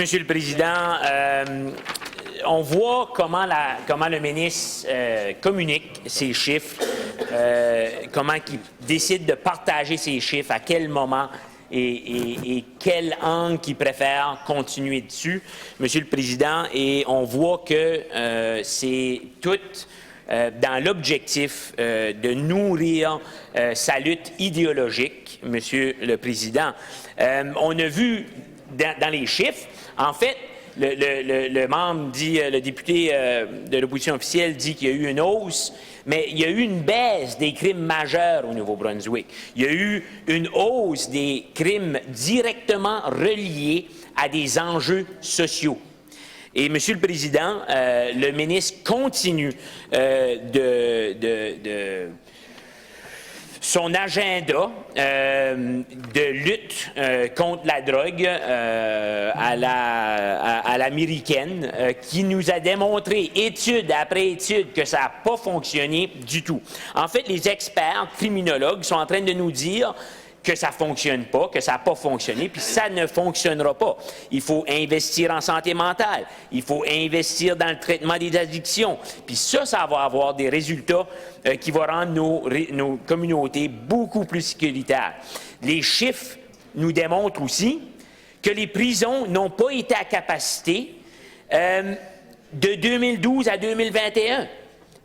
Monsieur le Président, on voit comment le ministre communique ses chiffres, comment il décide de partager ses chiffres, à quel moment et quel angle il préfère continuer dessus, Monsieur le Président, et on voit que c'est tout dans l'objectif de nourrir sa lutte idéologique, Monsieur le Président. On a vu dans les chiffres, en fait, le membre dit, le député de l'opposition officielle dit qu'il y a eu une hausse, mais il y a eu une baisse des crimes majeurs au Nouveau-Brunswick. Il y a eu une hausse des crimes directement reliés à des enjeux sociaux. Et, Monsieur le Président, le ministre continue son agenda de lutte contre la drogue à l'américaine qui nous a démontré étude après étude que ça n'a pas fonctionné du tout. En fait, les experts criminologues sont en train de nous dire que ça ne fonctionne pas, que ça n'a pas fonctionné, puis ça ne fonctionnera pas. Il faut investir en santé mentale, il faut investir dans le traitement des addictions, puis ça va avoir des résultats qui vont rendre nos communautés beaucoup plus sécuritaires. Les chiffres nous démontrent aussi que les prisons n'ont pas été à capacité de 2012 à 2021,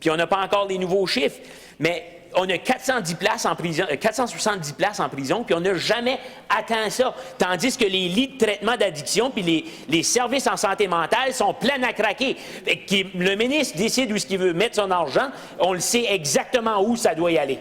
puis on n'a pas encore les nouveaux chiffres, mais on a 410 places en prison, 470 places en prison, puis on n'a jamais atteint ça. Tandis que les lits de traitement d'addiction puis les services en santé mentale sont pleins à craquer. Le ministre décide où il veut mettre son argent, on le sait exactement où ça doit y aller.